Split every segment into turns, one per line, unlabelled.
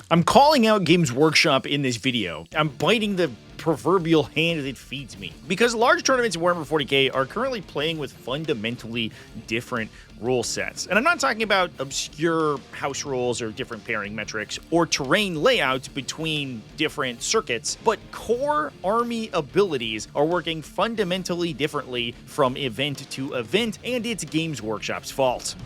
I'm calling out Games Workshop in this video. I'm biting the proverbial hand that feeds me. Because large tournaments in Warhammer 40k are currently playing with fundamentally different rule sets. And I'm not talking about obscure house rules or different pairing metrics or terrain layouts between different circuits, but core army abilities are working fundamentally differently from event to event, and it's Games Workshop's fault.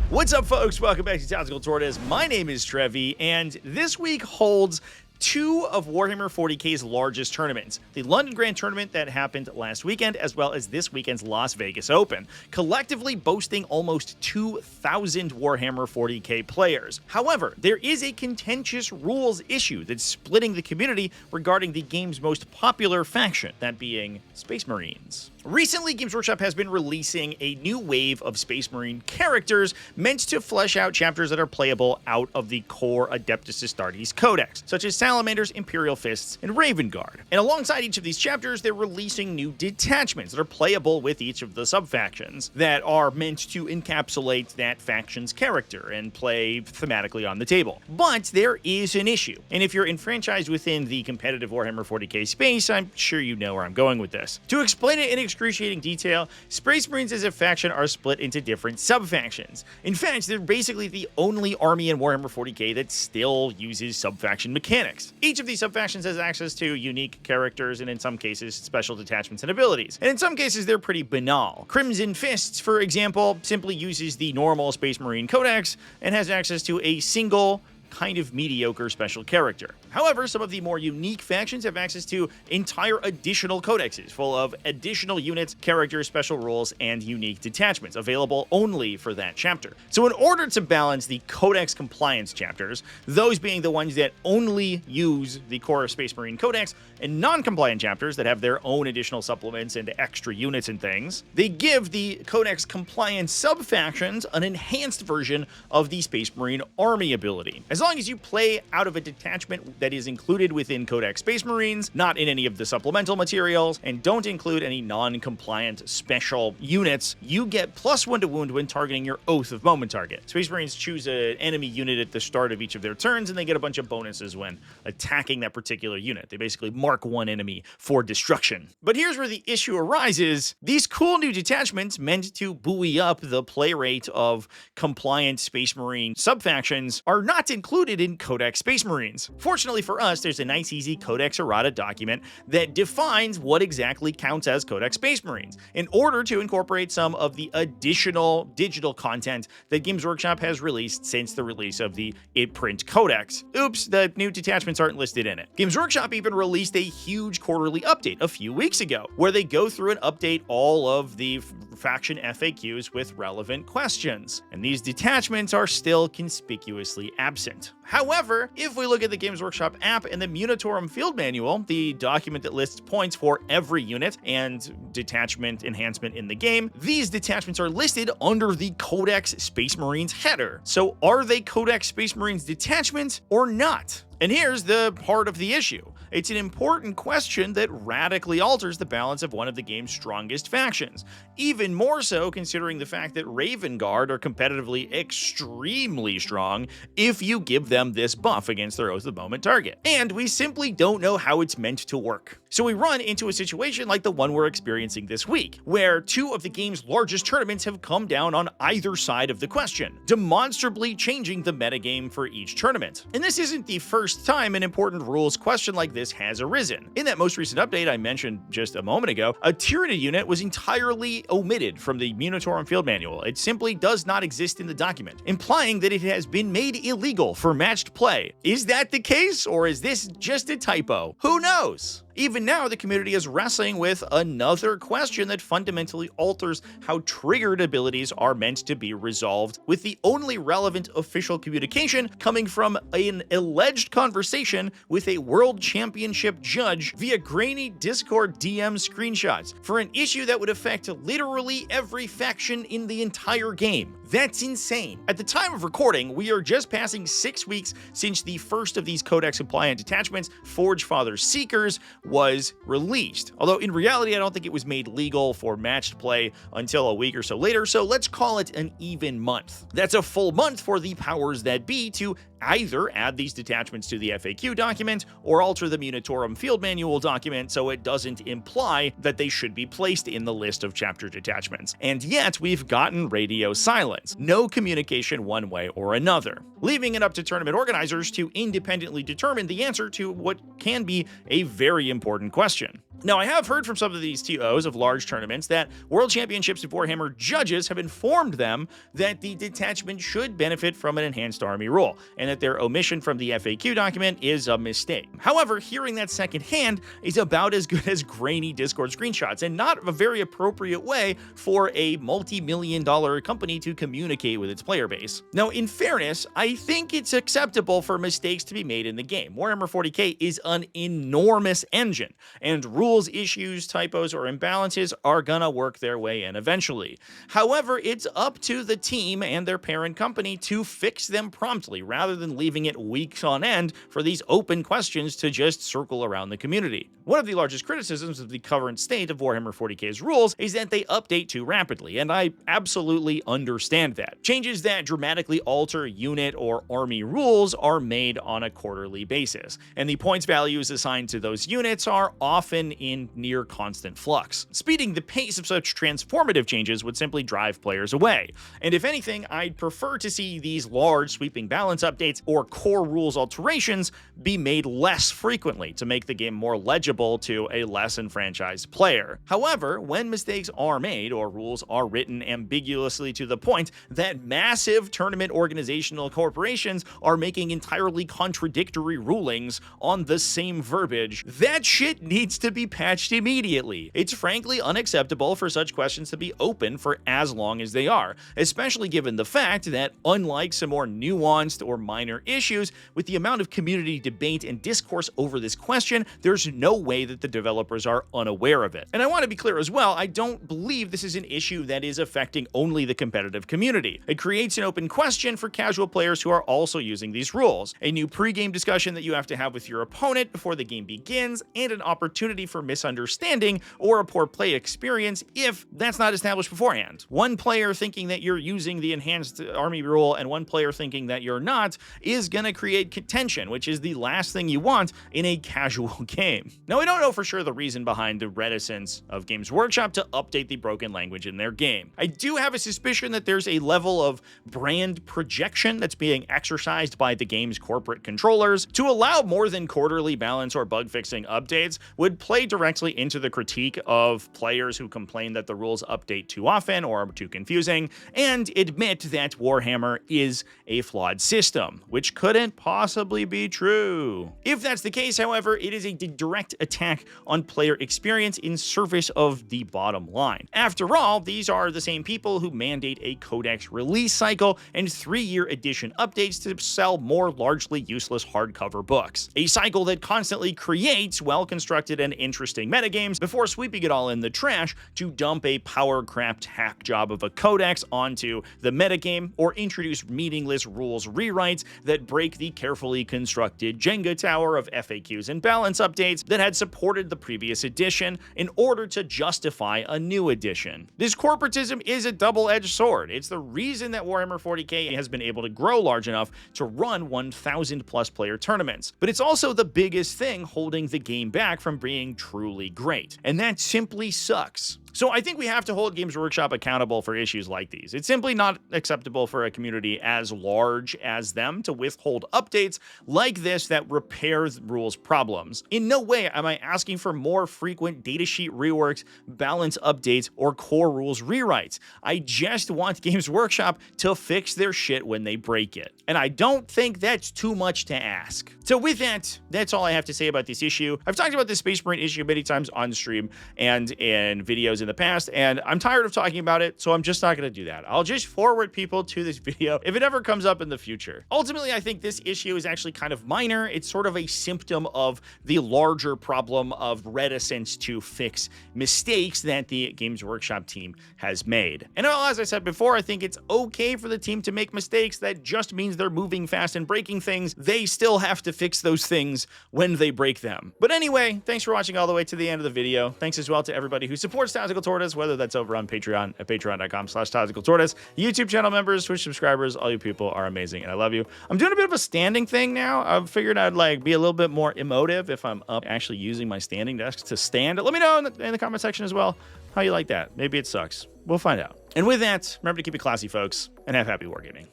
What's up, folks? Welcome back to TacticalTortoise. My name is Trevi, and this week holds two of Warhammer 40k's largest tournaments. The London Grand Tournament that happened last weekend, as well as this weekend's Las Vegas Open, collectively boasting almost 2,000 Warhammer 40k players. However, there is a contentious rules issue that's splitting the community regarding the game's most popular faction, that being Space Marines. Recently, Games Workshop has been releasing a new wave of Space Marine characters meant to flesh out chapters that are playable out of the core Adeptus Astartes Codex, such as Salamanders, Imperial Fists, and Raven Guard. And alongside each of these chapters, they're releasing new detachments that are playable with each of the subfactions that are meant to encapsulate that faction's character and play thematically on the table. But there is an issue, and if you're enfranchised within the competitive Warhammer 40k space, I'm sure you know where I'm going with this. To explain it in excruciating detail, Space Marines as a faction are split into different subfactions. In fact, they're basically the only army in Warhammer 40k that still uses subfaction mechanics. Each of these subfactions has access to unique characters and in some cases special detachments and abilities. And in some cases they're pretty banal. Crimson Fists, for example, simply uses the normal Space Marine Codex and has access to a single kind of mediocre special character. However, some of the more unique factions have access to entire additional codexes full of additional units, characters, special rules, and unique detachments available only for that chapter. So in order to balance the codex compliance chapters, those being the ones that only use the core Space Marine Codex, and non-compliant chapters that have their own additional supplements and extra units and things, they give the codex compliant subfactions an enhanced version of the Space Marine army ability. As long as you play out of a detachment that is included within Codex Space Marines, not in any of the supplemental materials, and don't include any non-compliant special units, you get +1 to wound when targeting your Oath of Moment target. Space Marines choose an enemy unit at the start of each of their turns, and they get a bunch of bonuses when attacking that particular unit. They basically mark one enemy for destruction. But here's where the issue arises. These cool new detachments meant to buoy up the play rate of compliant Space Marine subfactions are not included in Codex Space Marines. Fortunately for us, there's a nice easy Codex Errata document that defines what exactly counts as Codex Space Marines in order to incorporate some of the additional digital content that Games Workshop has released since the release of the print Codex. Oops, the new detachments aren't listed in it. Games Workshop even released a huge quarterly update a few weeks ago where they go through and update all of the faction FAQs with relevant questions, and these detachments are still conspicuously absent. However, if we look at the Games Workshop app and the Munitorum Field Manual, the document that lists points for every unit and detachment enhancement in the game, these detachments are listed under the Codex Space Marines header. So are they Codex Space Marines detachments or not? And here's the part of the issue. It's an important question that radically alters the balance of one of the game's strongest factions. Even more so considering the fact that Raven Guard are competitively extremely strong if you give them this buff against their Oath of Moment target. And we simply don't know how it's meant to work. So we run into a situation like the one we're experiencing this week, where two of the game's largest tournaments have come down on either side of the question, demonstrably changing the metagame for each tournament. And this isn't the first time an important rules question like this has arisen. In that most recent update I mentioned just a moment ago, a Tyranid unit was entirely omitted from the Munitorum Field Manual. It simply does not exist in the document, implying that it has been made illegal for matched play. Is that the case, or is this just a typo? Who knows? Even now, the community is wrestling with another question that fundamentally alters how triggered abilities are meant to be resolved, with the only relevant official communication coming from an alleged conversation with a World Championship judge via grainy Discord DM screenshots for an issue that would affect literally every faction in the entire game. That's insane. At the time of recording, we are just passing 6 weeks since the first of these Codex-compliant detachments, Forge Father Seekers, was released. Although in reality, I don't think it was made legal for matched play until a week or so later, so let's call it an even month. That's a full month for the powers that be to either add these detachments to the FAQ document or alter the Munitorum field manual document so it doesn't imply that they should be placed in the list of chapter detachments. And yet, we've gotten radio silence. No communication one way or another, leaving it up to tournament organizers to independently determine the answer to what can be a very important question. Now, I have heard from some of these TOs of large tournaments that World Championships of Warhammer judges have informed them that the detachment should benefit from an enhanced army rule, and that their omission from the FAQ document is a mistake. However, hearing that secondhand is about as good as grainy Discord screenshots, and not a very appropriate way for a multi-million-dollar company to communicate with its player base. Now, in fairness, I think it's acceptable for mistakes to be made in the game. Warhammer 40k is an enormous engine, and rules issues, typos, or imbalances are gonna work their way in eventually. However, it's up to the team and their parent company to fix them promptly, rather than leaving it weeks on end for these open questions to just circle around the community. One of the largest criticisms of the current state of Warhammer 40k's rules is that they update too rapidly, and I absolutely understand that. Changes that dramatically alter unit or army rules are made on a quarterly basis, and the points values assigned to those units are often in near constant flux. Speeding the pace of such transformative changes would simply drive players away, and if anything, I'd prefer to see these large sweeping balance updates or core rules alterations be made less frequently to make the game more legible to a less enfranchised player. However, when mistakes are made or rules are written ambiguously to the point that massive tournament organizational corporations are making entirely contradictory rulings on the same verbiage, that shit needs to be patched immediately. It's frankly unacceptable for such questions to be open for as long as they are, especially given the fact that, unlike some more nuanced or minor issues, with the amount of community debate and discourse over this question, there's no way that the developers are unaware of it. And I want to be clear as well, I don't believe this is an issue that is affecting only the competitive community. It creates an open question for casual players who are also using these rules, a new pre-game discussion that you have to have with your opponent before the game begins, and an opportunity for misunderstanding or a poor play experience if that's not established beforehand. One player thinking that you're using the enhanced army rule and one player thinking that you're not is gonna create contention, which is the last thing you want in a casual game. Now, we don't know for sure the reason behind the reticence of Games Workshop to update the broken language in their game. I do have a suspicion that there's a level of brand projection that's being exercised by the game's corporate controllers. To allow more than quarterly balance or bug fixing updates would play directly into the critique of players who complain that the rules update too often or are too confusing, and admit that Warhammer is a flawed system, which couldn't possibly be true. If that's the case, however, it is a direct attack on player experience in service of the bottom line. After all, these are the same people who mandate a codex release cycle and 3-year edition updates to sell more largely useless hardcover books. A cycle that constantly creates well-constructed and interesting metagames before sweeping it all in the trash to dump a power-crapped hack job of a codex onto the metagame or introduce meaningless rules rewrites that break the carefully constructed Jenga tower of FAQs and balance updates that had supported the previous edition in order to justify a new edition. This corporatism is a double-edged sword. It's the reason that Warhammer 40k has been able to grow large enough to run 1,000 plus player tournaments, but it's also the biggest thing holding the game back from being truly great, and that simply sucks. So I think we have to hold Games Workshop accountable for issues like these. It's simply not acceptable for a community as large as them to withhold updates like this that repair rules problems. In no way am I asking for more frequent datasheet reworks, balance updates, or core rules rewrites. I just want Games Workshop to fix their shit when they break it. And I don't think that's too much to ask. So with that, that's all I have to say about this issue. I've talked about the Space Marine issue many times on stream and in videos in the past, and I'm tired of talking about it, so I'm just not going to do that. I'll just forward people to this video if it ever comes up in the future. Ultimately, I think this issue is actually kind of minor. It's sort of a symptom of the larger problem of reticence to fix mistakes that the Games Workshop team has made. And as I said before, I think it's okay for the team to make mistakes. That just means they're moving fast and breaking things. They still have to fix those things when they break them. But anyway, thanks for watching. all the way to the end of the video. Thanks as well to everybody who supports Tactical Tortoise, whether that's over on Patreon at patreon.com/TacticalTortoise. YouTube channel members, Twitch subscribers, all you people are amazing, and I love you. I'm doing a bit of a standing thing now. I've figured I'd like be a little bit more emotive if I'm up actually using my standing desk to stand. Let me know in the comment section as well how you like that. Maybe it sucks. We'll find out. And with that, remember to keep it classy, folks, and have happy wargaming.